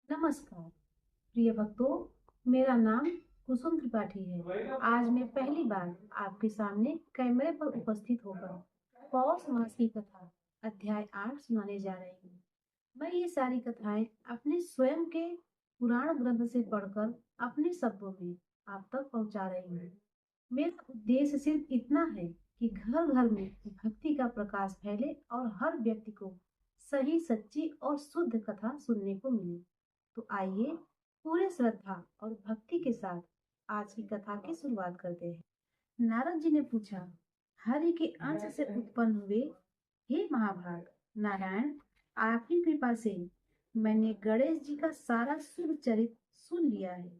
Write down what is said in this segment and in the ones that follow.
नमस्कार प्रिय भक्तों, मेरा नाम कुसुम त्रिपाठी है। आज मैं पहली बार आपके सामने कैमरे पर उपस्थित होकर पौष मास की कथा अध्याय 8 सुनाने जा रही हूँ। मैं ये सारी कथाएं अपने स्वयं के पुराण ग्रंथ से पढ़कर अपने शब्दों में आप तक पहुंचा रही हूँ। मेरा उद्देश्य सिर्फ इतना है कि घर घर में भक्ति का प्रकाश फैले और हर व्यक्ति को सही, सच्ची और शुद्ध कथा सुनने को मिले। तो आइए पूरे श्रद्धा और भक्ति के साथ आज की कथा की शुरुआत करते हैं। नारद जी ने पूछा, हरि के अंश से उत्पन्न हुए हे महाभाग नारायण, आपकी कृपा से मैंने गणेश जी का सारा शुभ चरित्र सुन लिया है।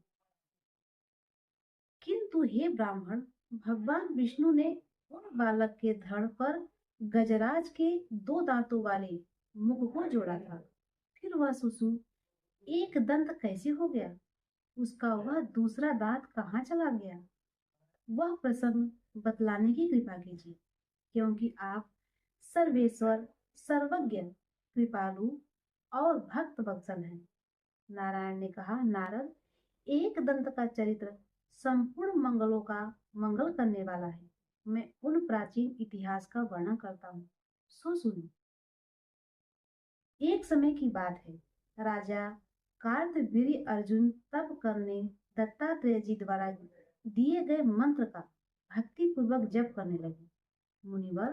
किंतु हे ब्राह्मण, भगवान विष्णु ने उन बालक के धड़ पर गजराज के 2 दांतों वाले मुख को जोड़ा था। फिर वह शिशु एक दंत कैसे हो गया? उसका वह दूसरा दांत कहाँ चला गया? वह प्रसंग बतलाने की कृपा कीजिए, क्योंकि आप सर्वेश्वर, सर्वज्ञ, कृपालु और भक्त वत्सल हैं। नारायण ने कहा, नारद, एक दंत का चरित्र संपूर्ण मंगलों का मंगल करने वाला है। मैं उन प्राचीन इतिहास का वर्णन करता हूँ, सो सुनो। एक समय की बात है, राजा कार्तवीर्य अर्जुन तप करने दत्तात्रेय जी द्वारा दिए गए मंत्र का भक्ति पूर्वक जप करने लगे। मुनिवर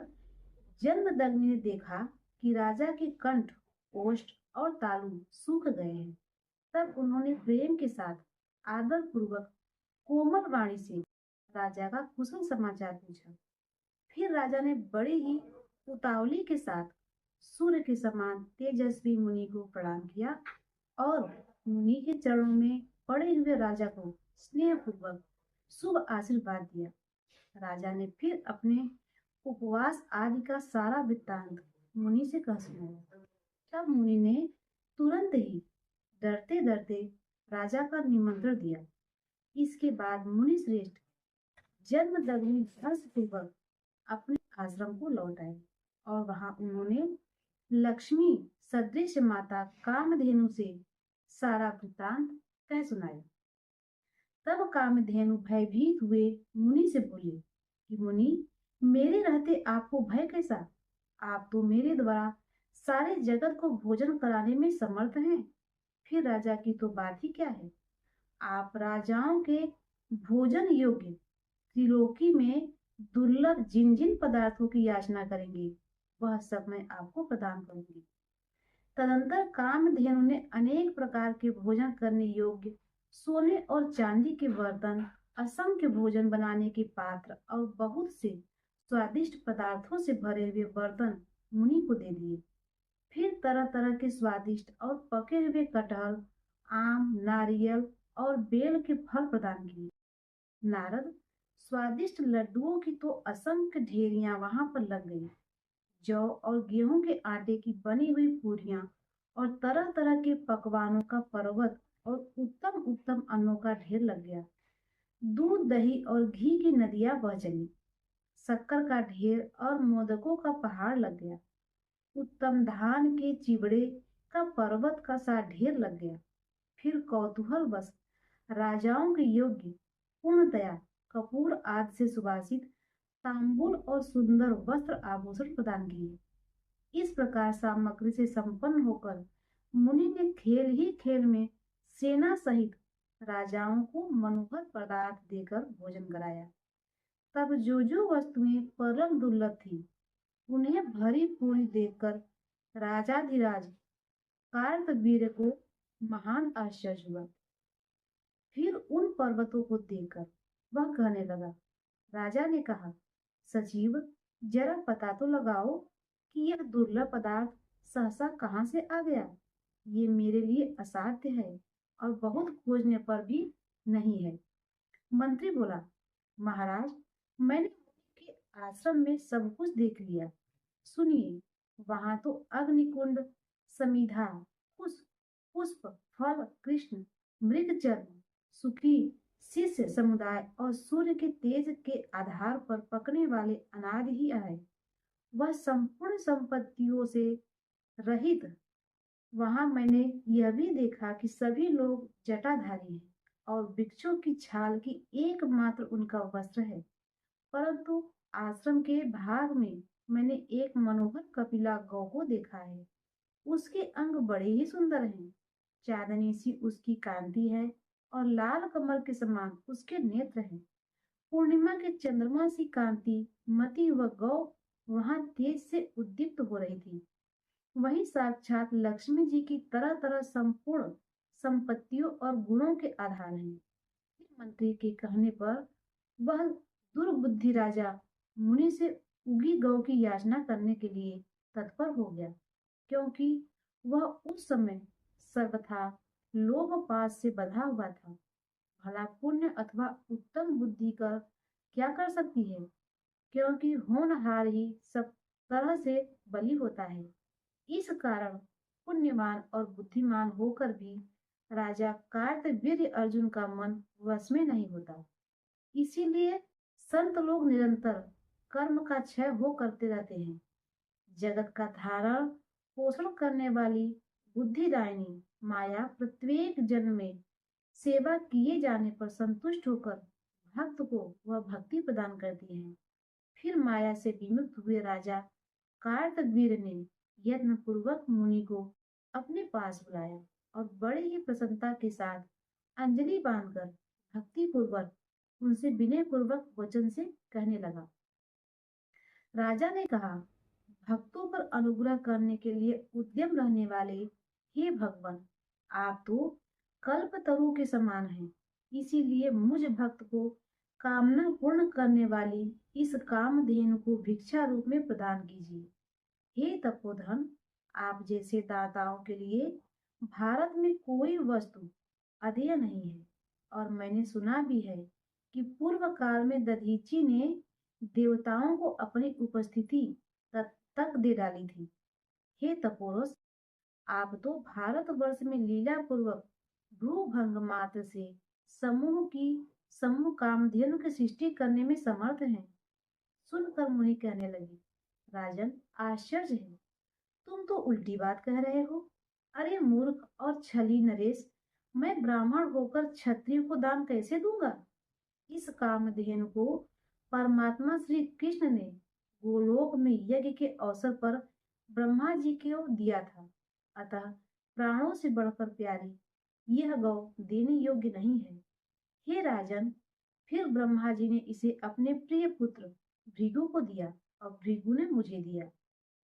जमदग्नि ने देखा कि राजा के कंठ, ओष्ठ और तालु सूख गए हैं। तब उन्होंने प्रेम के साथ आदर पूर्वक कोमल वाणी से राजा का कुशल समाचार पूछा। फिर राजा ने बड़े ही उतावली के साथ सूर्य के समान तेजस्वी मुनि को प्रणाम किया और मुनि के चरणों में पड़े हुए राजा को स्नेह पूर्वक शुभ आशीर्वाद दिया। राजा ने फिर अपने उपवास आदि का सारा वृत्तांत मुनि से कह सुनाया। तब मुनि ने तुरंत ही डरते डरते राजा का निमंत्रण दिया। इसके बाद मुनि श्रेष्ठ जन्मदग्नि हर्ष पूर्वक अपने आश्रम को लौट आए और वहां उन्होंने लक्ष्मी सदृश माता कामधेनु से सारा वृत्तांत कह सुनाया। तब कामधेनु भयभीत हुए मुनि से बोले कि मुनि, मेरे रहते आपको भय कैसा? आप तो मेरे द्वारा सारे जगत को भोजन कराने में समर्थ हैं। फिर राजा की तो बात ही क्या है। आप राजाओं के भोजन योग्य त्रिलोकी में दुर्लभ जिन जिन पदार्थों की याचना करेंगे, वह सब मैं आपको प्रदान करूंगी। तदंतर कामधेनु ने अनेक प्रकार के भोजन करने योग्य सोने और चांदी के बर्तन, असंख्य भोजन बनाने के पात्र और बहुत से स्वादिष्ट पदार्थों से भरे हुए बर्तन मुनि को दे दिए। फिर तरह तरह के स्वादिष्ट और पके हुए कटहल, आम, नारियल और बेल के फल प्रदान किए। नारद, स्वादिष्ट लड्डुओं की तो असंख्य ढेरियां वहां पर लग गई। जौ और गेहूं के आटे की बनी हुई पूरियां और तरह तरह के पकवानों का पर्वत और उत्तम उत्तम अन्नों का ढेर लग गया। दूध, दही और घी की नदियां बह चली। शक्कर का ढेर और मोदकों का पहाड़ लग गया। उत्तम धान के चिवड़े का पर्वत का सा ढेर लग गया। फिर कौतूहल बस राजाओं के योग्य पूर्णतया कपूर आदि से सुवासित तांबूल और सुंदर वस्त्र आभूषण प्रदान किए। इस प्रकार सामग्री से संपन्न होकर मुनि ने खेल ही खेल में सेना सहित राजाओं को मनोहर पदार्थ देकर भोजन कराया। तब जो जो वस्तुएं परम दुर्लभ थी, उन्हें भरी पूरी देखकर राजाधिराज कार्तवीर्य को महान आश्चर्य हुआ। फिर उन पर्वतों को देखकर वह कहने लगा। राजा ने कहा, सचिव, जरा पता तो लगाओ कि यह दुर्लभ पदार्थ सहसा कहाँ से आ गया। ये मेरे लिए असाध्य है और बहुत खोजने पर भी नहीं है। मंत्री बोला, महाराज, मैंने मुनि के आश्रम में सब कुछ देख लिया। सुनिए, वहां तो अग्निकुंड, समिधा, पुष्प पुष्प, फल, कृष्ण, मृगचर्म, सुखी, शिष्य समुदाय और सूर्य के तेज के आधार पर पकने वाले अनाज ही आए। वह संपूर्ण संपत्तियों से रहित वहां मैंने यह भी देखा कि सभी लोग जटाधारी हैं और वृक्षों की छाल की एकमात्र उनका वस्त्र है। परंतु आश्रम के भाग में मैंने एक मनोहर कपिला गौ को देखा है। उसके अंग बड़े ही सुंदर हैं। चांदनी सी उसकी कांति है और लाल कमल के समान उसके नेत्र हैं। पूर्णिमा के चंद्रमा सी कांति मती हुआ गौ वहां तेज से उद्दीप्त हो रही थी। वही साक्षात लक्ष्मी जी की तरह तरह संपूर्ण संपत्तियों और गुणों के आधार हैं। मंत्री के कहने पर वह दुर्बुद्धि राजा मुनि से उगी गौ की याचना करने के लिए तत्पर हो गया, क्योंकि वह उस समय सर्वथा लोभ-पाश से बंधा हुआ था। भला पुण्य अथवा उत्तम बुद्धि कर क्या कर सकती है, क्योंकि होनहार ही सब तरह से बली होता है। इस कारण पुण्यवान और बुद्धिमान होकर भी राजा कार्तवीर्य अर्जुन का मन वश में नहीं होता। इसीलिए संत लोग निरंतर कर्म का क्षय हो करते रहते हैं। जगत का धारण पोषण करने वाली बुद्धिदायिनी माया प्रत्येक जन्म में सेवा किए जाने पर संतुष्ट होकर भक्त को वह भक्ति प्रदान करती है। फिर माया से विमुक्त हुए राजा कार्तवीर्य ने यत्न पूर्वक मुनि को अपने पास बुलाया और बड़े ही प्रसन्नता के साथ अंजलि बांधकर भक्ति पूर्वक उनसे विनय पूर्वक वचन से कहने लगा। राजा ने कहा, भक्तों पर अनुग्रह करने के लिए उद्यम रहने वाले हे भगवान, आप तो कल्पतरु के समान हैं। इसीलिए मुझ भक्त को कामना पूर्ण करने वाली इस कामधेनु को भिक्षा रूप में प्रदान कीजिए। हे तपोधन, आप जैसे दाताओं के लिए भारत में कोई वस्तु अधेय नहीं है। और मैंने सुना भी है कि पूर्व काल में दधीची ने देवताओं को अपनी उपस्थिति तक दे डाली थी। हे तपोरस, आप तो भारतवर्ष में लीला पूर्वक भ्रूभंग मात्र से समूह कामधेनु की सृष्टि करने में समर्थ हैं। सुनकर मुनि कहने लगे, राजन, आश्चर्य है, तुम तो उल्टी बात कह रहे हो। अरे मूर्ख और छली नरेश, मैं ब्राह्मण होकर क्षत्रिय को दान कैसे दूंगा? इस कामधेनु को परमात्मा श्री कृष्ण ने गोलोक में यज्ञ के अवसर पर ब्रह्मा जी को दिया था। अतः प्राणों से बढ़कर प्यारी यह गौ देने योग्य नहीं है। हे राजन, फिर ब्रह्मा जी ने इसे अपने प्रिय पुत्र भृगु को दिया और भृगु ने मुझे दिया।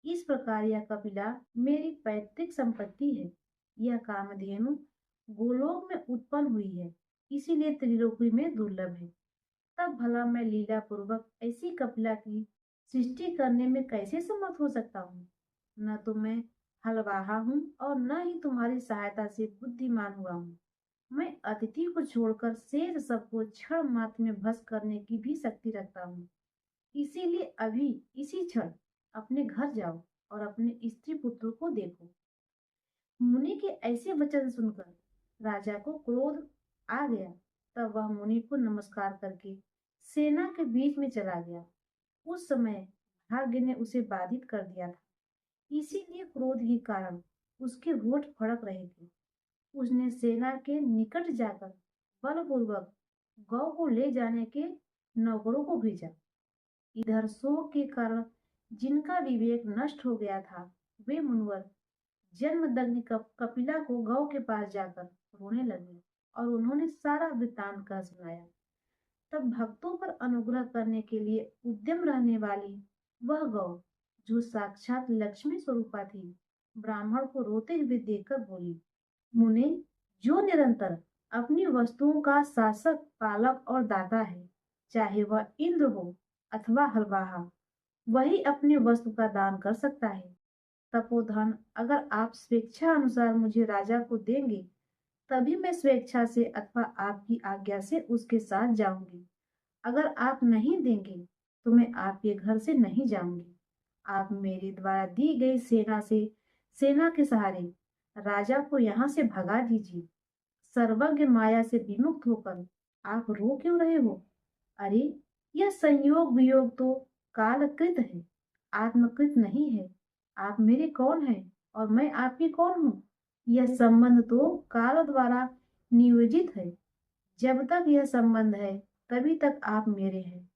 इस प्रकार यह कपिला मेरी पैतृक संपत्ति है। यह कामधेनु गोलोक में उत्पन्न हुई है, इसीलिए त्रिलोकी में दुर्लभ है। तब भला मैं लीला पूर्वक ऐसी कपिला की सृष्टि करने में कैसे समर्थ हो सकता हूँ? न तो मैं हलवाहा हूँ और न ही तुम्हारी सहायता से बुद्धिमान हुआ हूँ। मैं अतिथि को छोड़कर शेष सबको क्षण मात्र में भस्म करने की भी शक्ति रखता हूँ। इसीलिए अभी इसी क्षण अपने घर जाओ और अपने स्त्री पुत्रों को देखो। मुनि के ऐसे वचन सुनकर राजा को क्रोध आ गया। तब वह मुनि को नमस्कार करके सेना के बीच में चला गया। उस समय भाग्य ने उसे बाधित कर दिया था, इसीलिए क्रोध के कारण उसके होठ फड़क रहे थे। उसने सेना के निकट जाकर बलपूर्वक गौ को ले जाने के नौकरों को भेजा। इधर शोक के कारण जिनका विवेक नष्ट हो गया था, वे मुनिवर जन्मदग्नि कपिला को गौ के पास जाकर रोने लगे और उन्होंने सारा वृत्तांत कह सुनाया। तब भक्तों पर अनुग्रह करने के लिए उद्यम रहने वाली वह गौ, जो साक्षात लक्ष्मी स्वरूपा थी, ब्राह्मण को रोते हुए देखकर बोली, मुने, जो निरंतर अपनी वस्तुओं का शासक, पालक और दाता है, चाहे वह इंद्र हो अथवा हलवाहा, वही अपनी वस्तु का दान कर सकता है। तपोधन, अगर आप स्वेच्छा अनुसार मुझे राजा को देंगे, तभी मैं स्वेच्छा से अथवा आपकी आज्ञा से उसके साथ जाऊंगी। अगर आप नहीं देंगे, तो मैं आपके घर से नहीं जाऊंगी। आप मेरे द्वारा दी गई सेना के सहारे राजा को यहाँ से भगा दीजिए। सर्वज्ञ माया से विमुक्त होकर आप रो क्यों रहे हो? अरे, यह संयोग वियोग तो कालकृत है, आत्मकृत नहीं है। आप मेरे कौन हैं और मैं आपकी कौन हूँ? यह संबंध तो काल द्वारा नियोजित है। जब तक यह संबंध है तभी तक आप मेरे हैं।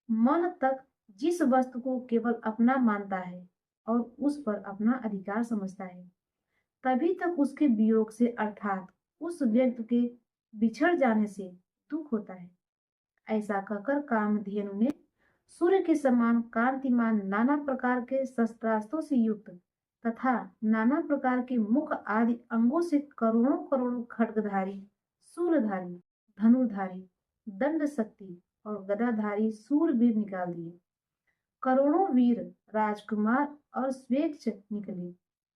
मन तक जिस वस्तु को केवल अपना मानता है और उस पर अपना अधिकार समझता है, तभी तक उसके वियोग से अर्थात उस व्यक्ति के बिछड़ जाने से दुख होता है। ऐसा कहकर कामधेनु ने सूर्य के समान कांतिमान नाना प्रकार के शस्त्रास्त्रों से युक्त तथा नाना प्रकार के मुख आदि अंगों से करोड़ों करोड़ों खड्गधारी, शूलधारी, धनुर्धारी, दंड शक्ति और गदाधारी सूरवीर निकाल दिए। करोड़ों वीर, राजकुमार और स्वेच्छ निकले।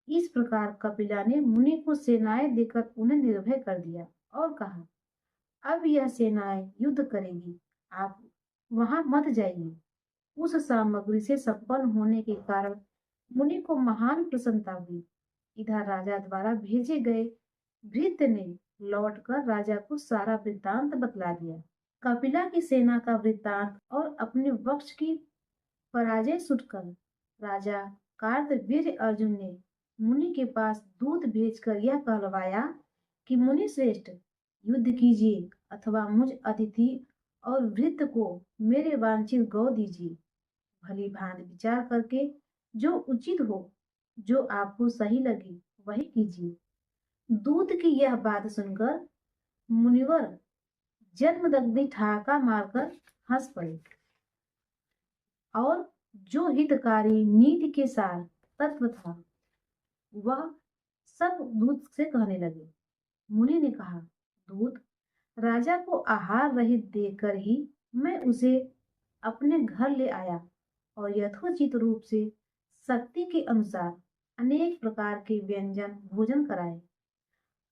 इस प्रकार कपिला ने मुनि को सेनाएं देकर उन्हें निर्भय कर दिया और कहा, अब यह सेनाएं युद्ध करेगी, आप वहां मत जाइए। उस सामग्री से संपन्न होने के कारण मुनि को महान प्रसन्नता हुई। इधर राजा द्वारा भेजे गए भृत्य ने लौटकर राजा को सारा वृत्तांत बतला दिया। कपिला की सेना का वृत्तांत और अपने वंश की पराजय सुनकर राजा कार्तवीर्य अर्जुन ने मुनि के पास दूत भेजकर यह कहलवाया कि मुनि श्रेष्ठ, युद्ध कीजिए अथवा मुझ अतिथि और भृत्य को मेरे वांछित गौ दीजिए। भली भांति विचार करके जो उचित हो, जो आपको सही लगे, वही कीजिए। दूत की यह बात सुनकर मुनिवर जन्मदग्नि ठहाका मारकर हंस पड़े और जो हितकारी नीति के सार तत्व था वह सब दूत से कहने लगे। मुनि ने कहा, दूत, राजा को आहार रहित देकर ही मैं उसे अपने घर ले आया और यथोचित रूप से शक्ति के अनुसार अनेक प्रकार के व्यंजन भोजन कराए।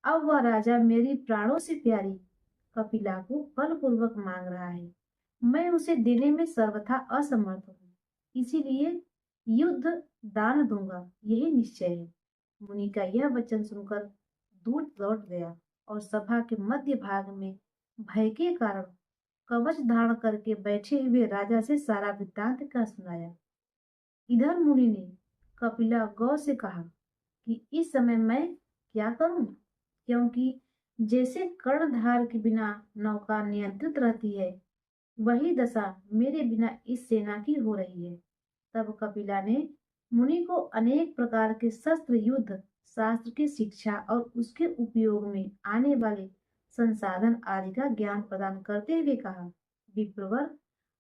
अब वह राजा मेरी प्राणों से प्यारी कपिला को बलपूर्वक मांग रहा है। मैं उसे देने में सर्वथा असमर्थ हूँ, इसीलिए युद्ध दान दूंगा, यही निश्चय है। मुनि का यह वचन सुनकर दूत लौट गया और सभा के मध्य भाग में भय के कारण कवच धारण करके बैठे हुए राजा से सारा वृत्तांत का सुनाया। इधर मुनि ने कपिला गौ से कहा कि इस समय मैं क्या करूं, क्योंकि जैसे कर्णधार के बिना नौका नियंत्रित रहती है, वही दशा मेरे बिना इस सेना की हो रही है। तब कपिला ने मुनि को अनेक प्रकार के शस्त्र युद्ध शास्त्र की शिक्षा और उसके उपयोग में आने वाले संसाधन आदि का ज्ञान प्रदान करते हुए कहा, विप्रवर,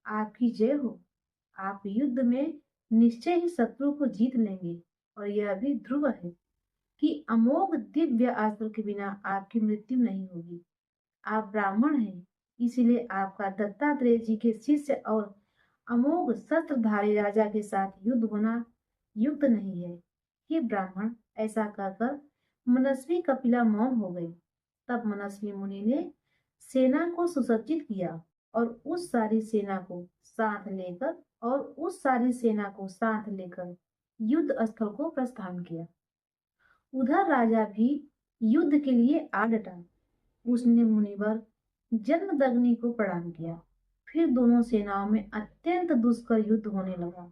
आपकी जय हो। आप युद्ध में निश्चय ही शत्रु को जीत लेंगे और यह भी ध्रुव है कि अमोघ दिव्य अस्त्र के बिना आपकी मृत्यु नहीं होगी। आप ब्राह्मण हैं, इसलिए आपका दत्तात्रेय जी के शिष्य और अमोघ शस्त्रधारी राजा के साथ युद्ध होना युक्त नहीं है। हे ब्राह्मण, ऐसा कहकर मनस्वी कपिला मौन हो गई। तब मनस्वी मुनि ने सेना को सुसज्जित किया और उस सारी सेना को साथ लेकर युद्ध स्थल को प्रस्थान किया। उधर राजा भी युद्ध के लिए आ डटा। उसने मुनिवर जन्मदग्नि को प्रणाम किया। फिर दोनों सेनाओं में अत्यंत दुष्कर युद्ध होने लगा।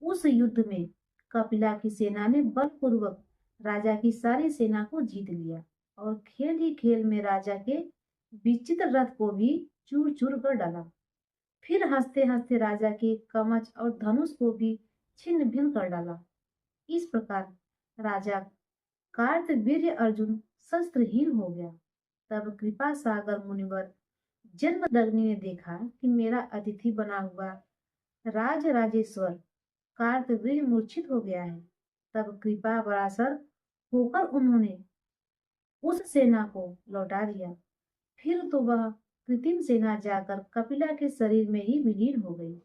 उस युद्ध में कपिला की सेना ने बलपूर्वक राजा की सारी सेना को जीत लिया और खेल ही खेल में राजा के विचित्र रथ को भी चूर चूर कर डाला। फिर हंसते हंसते राजा के कवच और धनुष को भी छिन्न भिन्न कर डाला। इस प्रकार राजा कार्तवीर्य अर्जुन शस्त्रहीन हो गया। तब कृपा सागर मुनिवर जन्मदग्नि ने देखा कि मेरा अतिथि बना हुआ राजराजेश्वर कार्तवीर्य मूर्छित हो गया है। तब कृपा पराशर होकर उन्होंने उस सेना को लौटा दिया। फिर तो वह कृत्रिम सेना जाकर कपिला के शरीर में ही विलीन हो गई।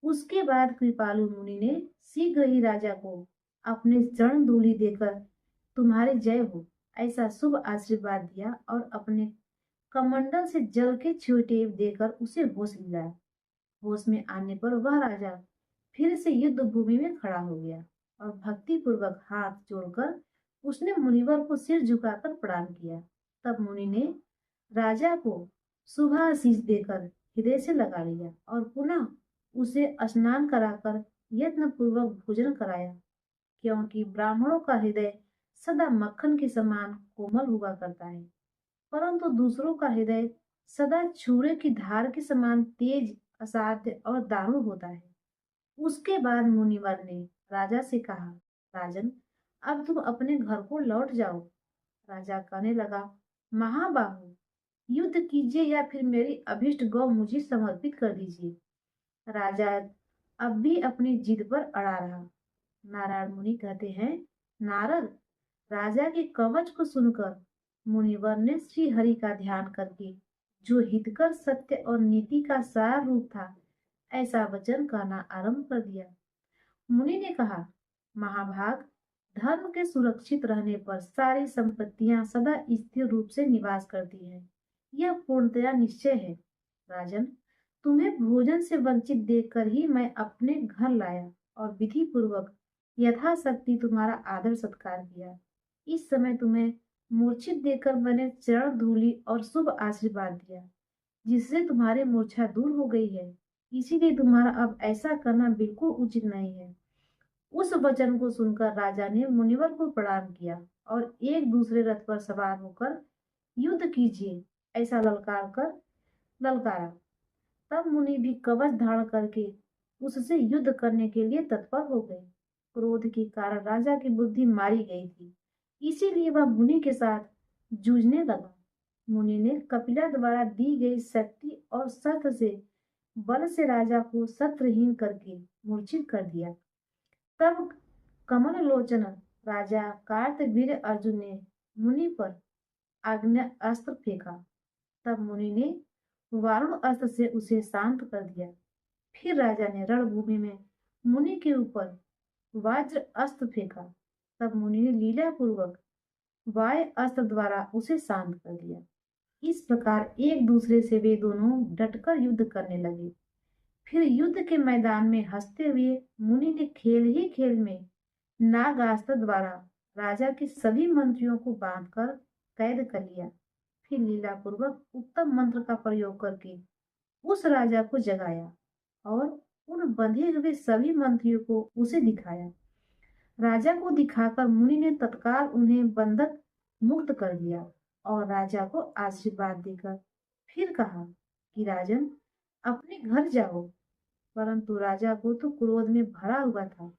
उसके बाद कृपालु मुनि ने शीघ्र ही राजा को अपने चरण धूलि देकर तुम्हारी जय हो ऐसा शुभ आशीर्वाद दिया और अपने कमंडल से जल के छींटे देकर उसे होश दिलाया। होश में आने पर वह राजा फिर से युद्ध भूमि में खड़ा हो गया और भक्ति पूर्वक हाथ जोड़कर उसने मुनिवर को सिर झुकाकर प्रणाम किया। तब मुनि ने राजा को शुभाशीष देकर हृदय से लगा लिया और पुनः उसे स्नान कराकर यत्न पूर्वक भोजन कराया, क्योंकि ब्राह्मणों का हृदय सदा मक्खन के समान कोमल हुआ करता है, परंतु दूसरों का हृदय सदा छुरे की धार के समान तेज, असाध्य और दारुण होता है। उसके बाद मुनिवर ने राजा से कहा, राजन, अब तुम अपने घर को लौट जाओ। राजा कहने लगा, महाबाहु, युद्ध कीजिए या फिर मेरी अभिष्ट गौ मुझे समर्पित कर दीजिए। राजा अब भी अपनी जिद पर अड़ा रहा। नारायण मुनि कहते हैं, नारद, राजा के कवच को सुनकर मुनिवर ने श्री हरि का ध्यान करके जो हितकर सत्य और नीति का सार रूप था, ऐसा वचन कहना आरंभ कर दिया। मुनि ने कहा, महाभाग, धर्म के सुरक्षित रहने पर सारी संपत्तियां सदा स्थिर रूप से निवास करती हैं। यह पूर्णतया निश्चय है। राजन, तुम्हें भोजन से वंचित देखकर ही मैं अपने घर लाया और विधि पूर्वक यथाशक्ति तुम्हारा आदर सत्कार किया। इस समय तुम्हें मूर्छित देखकर मैंने चरण धूलि और शुभ आशीर्वाद दिया, जिससे तुम्हारी मूर्छा दूर हो गई है। इसीलिए तुम्हारा अब ऐसा करना बिल्कुल उचित नहीं है। उस वचन को सुनकर राजा ने मुनिवर को प्रणाम किया और एक दूसरे रथ पर सवार होकर युद्ध कीजिए ऐसा ललकारा। तब मुनि भी कवच धारण करके उससे युद्ध करने के लिए तत्पर हो गए। क्रोध के कारण राजा की बुद्धि मारी गई थी, इसीलिए वह मुनि के साथ जूझने लगा। मुनि ने कपिला द्वारा दी गई शक्ति और शस्त्र से बल से राजा को शस्त्रहीन करके मूर्छित कर दिया। तब कमल लोचन राजा कार्तवीर्य अर्जुन ने मुनि पर आग्नेय अस्त्र फेंका। तब मुनि ने वारुण अस्त्र से उसे शांत कर दिया। फिर राजा ने रणभूमि में मुनि के ऊपर वज्र अस्त्र फेंका। तब मुनि ने लीला पूर्वक वाय अस्त्र द्वारा उसे शांत कर दिया। इस प्रकार एक दूसरे से वे दोनों डटकर युद्ध करने लगे। फिर युद्ध के मैदान में हंसते हुए मुनि ने खेल ही खेल में नागास्त्र द्वारा राजा के सभी मंत्रियों को बांधकर कैद कर लिया। फिर लीला पूर्वक उत्तम मंत्र का प्रयोग करके उस राजा को जगाया और उन बंधे हुए सभी मंत्रियों को उसे दिखाया। राजा को दिखाकर मुनि ने तत्काल उन्हें बंधक मुक्त कर दिया और राजा को आशीर्वाद देकर फिर कहा कि राजन, अपने घर जाओ। परंतु राजा को तो क्रोध में भरा हुआ था,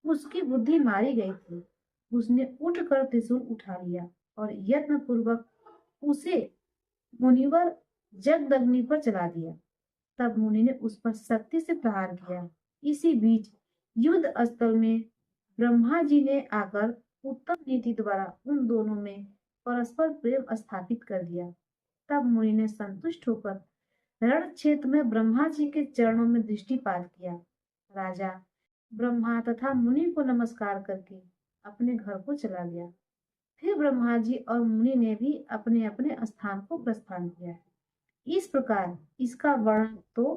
उसकी बुद्धि मारी गई थी। उसने उठकर त्रिशूल उठा लिया और यत्न पूर्वक उसे मुनिवर जगदग्नि पर चला दिया। तब मुनि ने उस पर शक्ति से प्रहार किया। इसी बीच युद्ध स्थल में ब्रह्मा जी ने आकर उत्तम नीति द्वारा उन दोनों में परस्पर प्रेम स्थापित कर दिया। तब मुनि ने संतुष्ट होकर रण क्षेत्र में ब्रह्मा जी के चरणों में दृष्टिपात किया। राजा ब्रह्मा तथा मुनि को नमस्कार करके अपने घर को चला गया। फिर ब्रह्मा जी और मुनि ने भी अपने अपने स्थान को प्रस्थान किया। इस प्रकार इसका वर्णन तो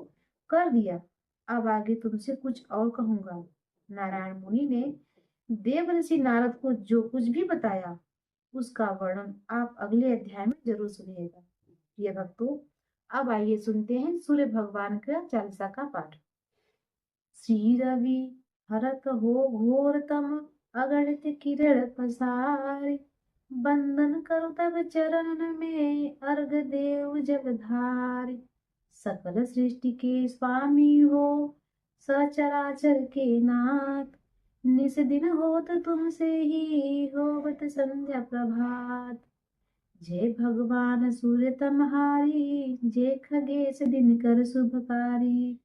कर दिया, अब आगे तुमसे कुछ और कहूंगा। नारायण मुनि ने देवर्षि नारद को जो कुछ भी बताया उसका वर्णन आप अगले अध्याय में जरूर सुनिएगा। प्रिय भक्तों, अब आइए सुनते हैं सूर्य भगवान का चालीसा का पाठ। श्री रवि हरत हो घोर तम, अगणित किरण पसारि, बंदन करु तब चरण में, अर्घ देव जगधारि। सकल सृष्टि के स्वामी हो, सचराचर के नाथ, निस दिन होत तुमसे ही, होवत संध्या प्रभात। जय भगवान सूर्य तमहारी, जय खगेश दिनकर शुभकारी।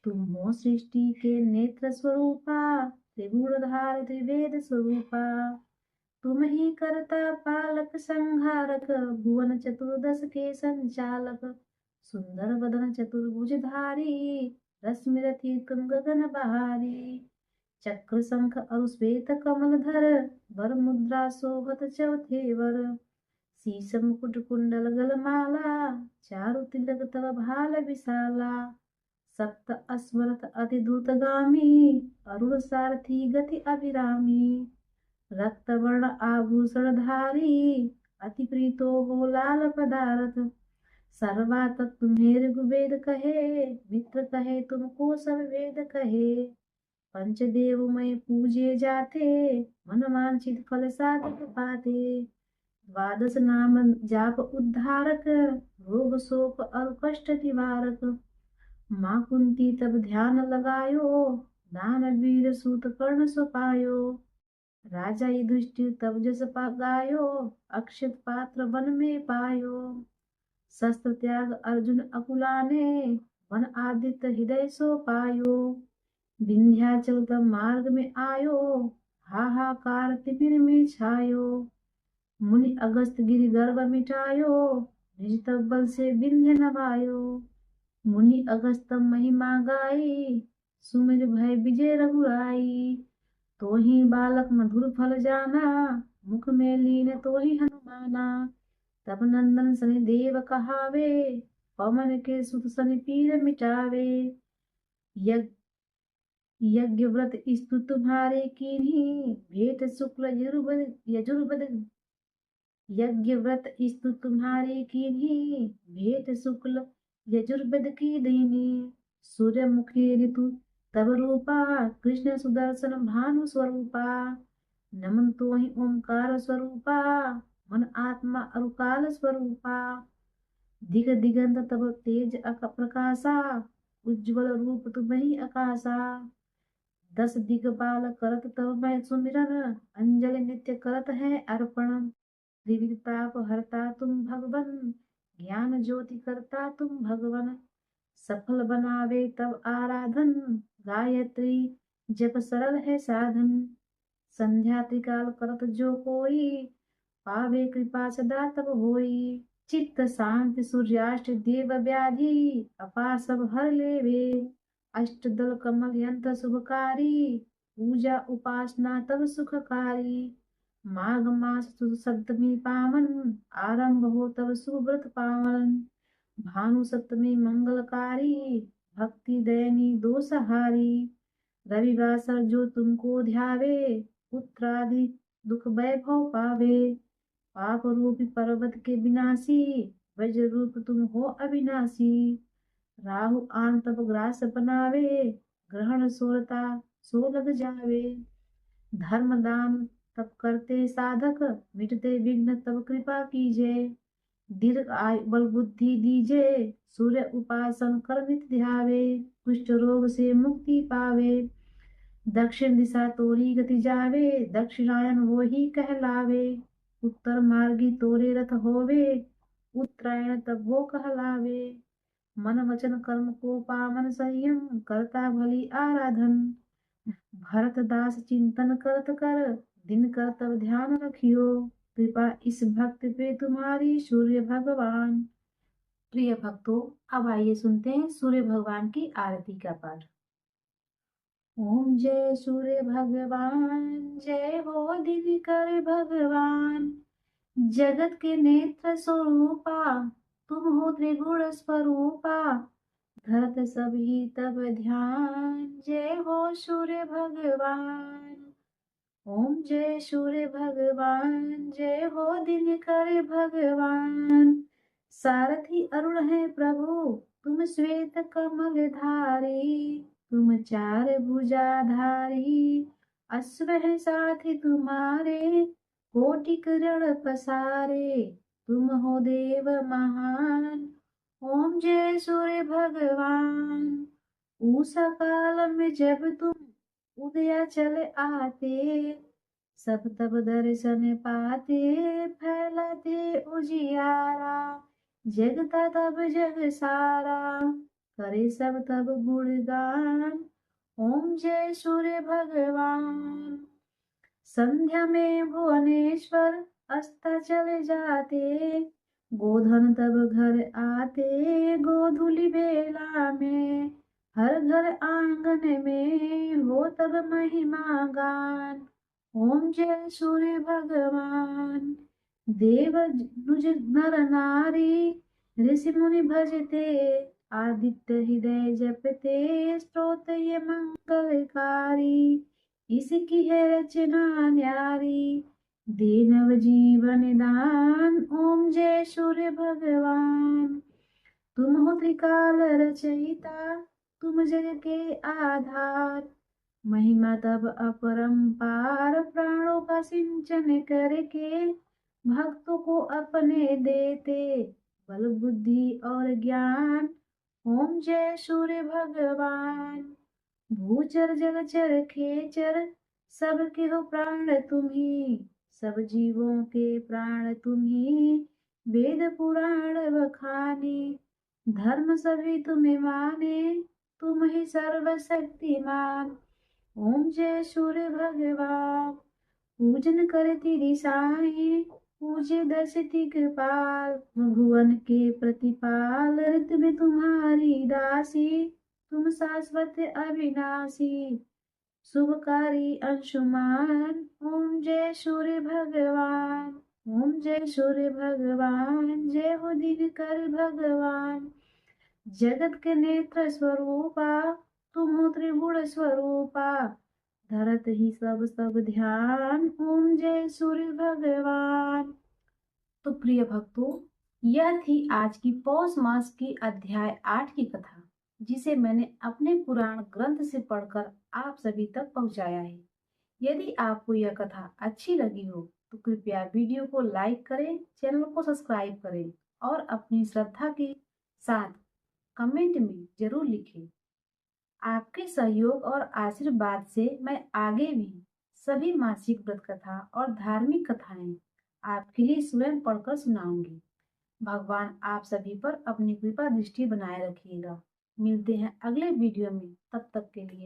तुम हो सृष्टि के नेत्र स्वरूपा, त्रिगुणधार त्रिवेद स्वरूपा। तुम ही करता पालक संहारक, भुवन चतुर्दश के संचालक। सुंदर वदन चतुर्भुजधारी, रश्मि रथी तुम गगन बहारी। चक्र शंख और श्वेत कमल धर, वर मुद्रा शोभत चौथे वर। शीश मुकुट कुंडल गलमाला, चारु तिलक तव भाल विशाला। सप्त अस्वरथ अति द्रुतगामी, अरुण सारथी गति अभिरामी। रक्त वर्ण आभूषण धारी, अति प्रीतो हो लाल पदारथ। सर्वातक तुम्हें ऋग्वेद कहे, मित्र कहे तुमको सब वेद कहे। पंचदेवमय पूजे जाते, मन वांछित फल साधक पाते। द्वादश नाम जाप उद्धारक, रोग शोक और कष्ट निवारक। माँ कुंती तब ध्यान लगायो, दान वीर सूत कर्ण सो पायो। राजा युधिष्ठिर तब जस पा गायो, अक्षत पात्र वन में पायो। शस्त्र त्याग अर्जुन अकुलाने, वन आदित्य हृदय सो पायो। विंध्याचल तब मार्ग में आयो, हाहाकार तिमिर में छायो। मुनि अगस्त गिरि गर्भ मिटायो, निज तब बल से विंध्य नवायो। मुनि अगस्त तब महिमा गाई, सुमिर भय विजय रघुराई। तो ही बालक मधुर फल जाना, मुख में लीन तो ही हनुमाना। तब नंदन सनि देव कहावे, पवन के सुत सनि पीर मिटावे। यज्ञ व्रत स्तु तुम्हारे कीन्ही, भेंट शुक्ल यजुर्वेद। यज्ञ व्रत स्तु तुम्हारे कीन्ही, भेंट शुक्ल यजुर्वेद की दीनी। सूर्यमुखी ऋतु तब रूपा, कृष्ण सुदर्शन भानु स्वरूपा। नमन तो ही ओंकार स्वरूपा, मन आत्मा और काल स्वरूपा। दिग दिगंत तब तेज प्रकाशा, उज्ज्वल रूप तुम्हें आकाशा। 10 दिगपाल करत तब मैं सुमिरन, अंजलि नित्य करत है अर्पण। त्रिविध ताप हरता तुम भगवन, ज्ञान ज्योति करता तुम भगवन। सफल बनावे तब आराधन, गायत्री जप सरल है साधन। संध्या त्रिकाल करत जो कोई, पावे कृपा सदा तब होई। चित्त शांति सूर्याष्ट देव व्याधि, अपा सब हर लेवे। अष्टदल कमल यंत्र शुभकारी, पूजा उपासना तब सुखकारी। माघ मास सुद सप्तमी पावन, आरंभ हो तब शुभ व्रत पावन। भानु सप्तमी मंगलकारी, भक्ति दयनी दोषहारी। रविवासर जो तुमको ध्यावे, पुत्रादि दुख वैभव पावे। पाप रूपी पर्वत के विनाशी, वज्र रूप तुम हो अविनाशी। राहु आन तब ग्रास बनावे, ग्रहण सोरता सो लग जावे। धर्म दान तब करते साधक, मिटते विघ्न तब कृपा कीजे। दीर्घ आयु बल बुद्धि दीजे, सूर्य उपासन कर नित ध्यावे। कुष्ठ रोग से मुक्ति पावे, दक्षिण दिशा तोरी गति जावे। दक्षिणायन वो ही कहलावे, उत्तर मार्गी तोरे रथ होवे। उत्तरायण तब वो कहलावे। मन वचन कर्म को पावन संयम, करता भली आराधन। भरत दास चिंतन करत कर, दिन कर तब ध्यान रखियो। कृपा इस भक्त पे तुम्हारी सूर्य भगवान। प्रिय भक्तों, अब आइए सुनते हैं सूर्य भगवान की आरती का पाठ। ओम जय सूर्य भगवान, जय हो दिनकर भगवान। जगत के नेत्र स्वरूपा, तुम हो त्रिगुण स्वरूपा। धरत सब ही तब ध्यान, जय हो सूर्य भगवान। ओम जय सूर्य भगवान, जय हो दिनकर भगवान। सारथी अरुण है प्रभु, तुम श्वेत कमल धारी। तुम चार भुजाधारी, अश्व है साथी तुम्हारे। कोटि किरण पसारे, तुम हो देव महान। ओम जय सूर्य भगवान। उषा काल में जब तुम उदया चले आते, सब तब दर्शन पाते। फैलाते उजियारा, जगता तब जग सारा। करे सब तब गुणगान, ओम जय सूर्य भगवान। संध्या में भुवनेश्वर अस्ता चले जाते। गोधन तब घर आते, गोधुली बेला में। हर घर आंगन में हो तब महिमा गान। ओम जय सूर्य भगवान। देव नुज नर नारी, ऋषि मुनि भजते। आदित्य हृदय जपते, स्त्रोत ये मंगलकारी। इसकी है रचना न्यारी, दे नव जीवन दान। ओम जय सूर्य भगवान। तुम हो त्रिकाल रचयिता, तुम जग के आधार। महिमा तब अपरंपार, प्राणों का सिंचन करके भक्तों को अपने देते बल बुद्धि और ज्ञान। ओम जय सूर्य भगवान। भूचर जलचर खेचर, सबके हो प्राण तुम्ही, सब जीवों के प्राण तुम्ही, वेद पुराण बखाने, धर्म सभी तुम्हें माने, तुम ही सर्वशक्तिमान। ओम जय सूर्य भगवान। पूजन करती दिशाएं, पूजे दस दिक्पाल, भुवन के प्रतिपाल, ऋत में तुम्हारी दासी, तुम शाश्वत अविनाशी, शुभकारी अंशुमान। ओम जय सूर्य भगवान। ओम जय सूर्य भगवान, जय हो दिनकर भगवान। जगत के नेत्र स्वरूपा, तुम हो त्रिगुण स्वरूपा, धरत ही सब ध्यान। ओम जय सूर्य भगवान। तो प्रिय भक्तों, यह थी आज की पौष मास की अध्याय 8 की कथा, जिसे मैंने अपने पुराण ग्रंथ से पढ़कर आप सभी तक पहुंचाया है। यदि आपको यह कथा अच्छी लगी हो तो कृपया वीडियो को लाइक करें, चैनल को सब्सक्राइब करें और अपनी श्रद्धा के साथ कमेंट में जरूर लिखें। आपके सहयोग और आशीर्वाद से मैं आगे भी सभी मासिक व्रत कथा और धार्मिक कथाएं आपके लिए स्वयं पढ़कर सुनाऊंगी। भगवान आप सभी पर अपनी कृपा दृष्टि बनाए रखिएगा। मिलते हैं अगले वीडियो में, तब तक के लिए